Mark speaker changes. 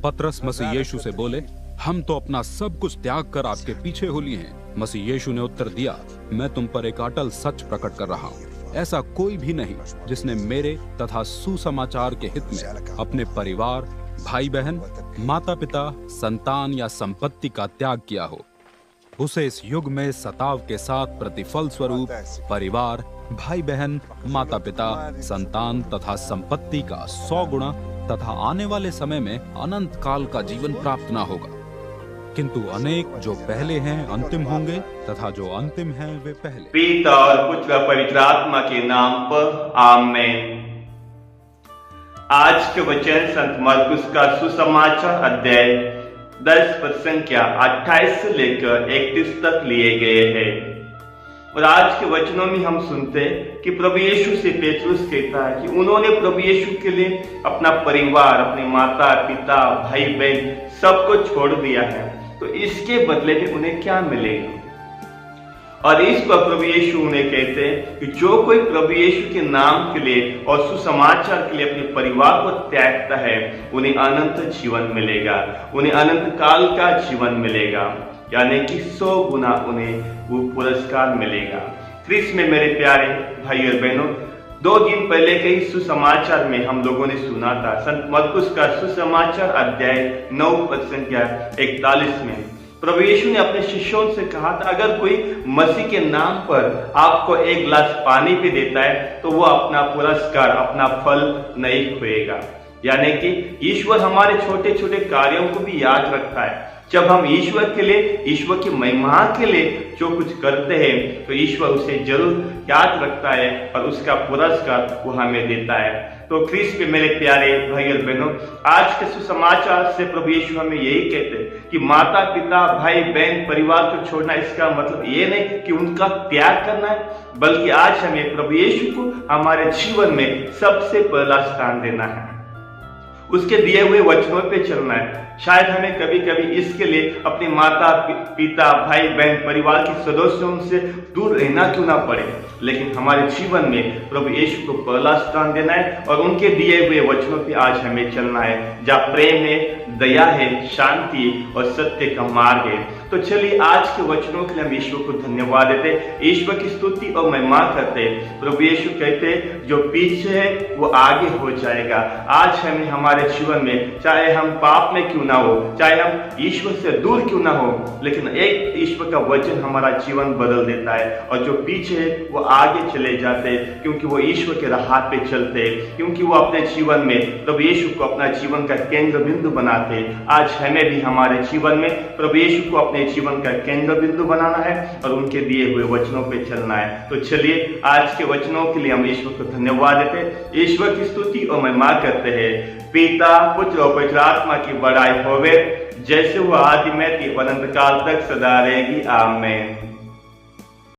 Speaker 1: पतरस मसीह यीशु से बोले, हम तो अपना सब कुछ त्याग कर आपके पीछे हो लिए हैं। मसीह यीशु ने उत्तर दिया, मैं तुम पर एक अटल सच प्रकट कर रहा हूँ। ऐसा कोई भी नहीं जिसने मेरे तथा सुसमाचार के हित में अपने परिवार, भाई बहन, माता पिता, संतान या संपत्ति का त्याग किया हो। उसे इस युग में सताव के साथ प्रतिफल स्वरूप परिवार, भाई बहन, माता पिता, संतान तथा संपत्ति का 100 गुना तथा आने वाले समय में अनंत काल का जीवन प्राप्त न होगा। किंतु अनेक जो पहले हैं अंतिम होंगे तथा जो अंतिम हैं वे पहले।
Speaker 2: पिता और पुत्र और पवित्र आत्मा के नाम पर आमीन। आज के वचन संत मरकुस का सुसमाचार अध्याय 10 पद संख्या 28 से लेकर 31 तक लिए गए हैं। और आज के वचनों में हम सुनते हैं कि प्रभु यीशु से पेतरुस कहता है कि उन्होंने प्रभु यीशु के लिए अपना परिवार, अपने माता पिता, भाई बहन सबको छोड़ दिया है, तो इसके बदले में उन्हें क्या मिलेगा। और इस पर प्रभु यीशु उन्हें कहते हैं कि जो कोई प्रभु यीशु के नाम के लिए और सुसमाचार के लिए अपने परिवार को त्यागता है, उन्हें अनंत जीवन मिलेगा, उन्हें अनंत काल का जीवन मिलेगा, यानी कि 100 गुना उन्हें वो पुरस्कार मिलेगा। ख्रीस्त में मेरे प्यारे भाई और बहनों, 2 दिन पहले के इस सुसमाचार में हम लोगों ने सुना था संत मरकुस का सुसमाचार अध्याय 9 पद संख्या 41 में प्रभु यीशु ने अपने शिष्यों से कहा था, अगर कोई मसीह के नाम पर आपको एक गिलास पानी भी देता है तो वो अपना पुरस्कार, अपना फल नहीं खोएगा। यानी कि ईश्वर हमारे छोटे छोटे कार्यों को भी याद रखता है। जब हम ईश्वर के लिए, ईश्वर की महिमा के लिए जो कुछ करते हैं तो ईश्वर उसे जरूर याद रखता है और उसका पुरस्कार वो हमें देता है। तो ख्रीस्त पे मेरे प्यारे भाई और बहनों, आज के सुसमाचार से प्रभु यीशु हमें यही कहते हैं कि माता पिता, भाई बहन, परिवार को छोड़ना इसका मतलब ये नहीं कि उनका त्याग करना है, बल्कि आज हमें प्रभु यीशु को हमारे जीवन में सबसे पहला स्थान देना है, उसके दिए हुए वचनों पे चलना है। शायद हमें कभी कभी इसके लिए अपने माता पिता, भाई बहन, परिवार के सदस्यों से दूर रहना क्यों ना पड़े, लेकिन हमारे जीवन में प्रभु यीशु को पहला स्थान देना है और उनके दिए हुए वचनों पे आज हमें चलना है, जहाँ प्रेम है, दया है, शांति और सत्य का मार्ग है। तो चलिए आज के वचनों के लिए हम ईश्वर को धन्यवाद देते, ईश्वर की स्तुति और महिमा करते। प्रभु यीशु कहते, जो पीछे है वो आगे हो जाएगा। आज हमें हमारे जीवन में, चाहे हम पाप में क्यों ना हो, चाहे हम ईश्वर से दूर क्यों ना हो, लेकिन एक ईश्वर का वचन हमारा जीवन बदल देता है और जो पीछे है वो आगे चले जाते हैं, क्योंकि वो ईश्वर के राह पे चलते हैं, क्योंकि वो अपने जीवन में प्रभु यीशु को अपना जीवन का केंद्र बिंदु बनाते। आज हमें भी हमारे जीवन में प्रभु यीशु को अपने जीवन का केंद्र बिंदु बनाना है और उनके दिए हुए वचनों पे चलना है। तो चलिए आज के वचनों के लिए हम ईश्वर को धन्यवाद देते, ईश्वर की स्तुति और महिमा करते हैं। पिता, पुत्र और पवित्र आत्मा की बड़ाई होवे, जैसे वो आदि में थी अनंत काल तक सदा रहेगी। आमीन।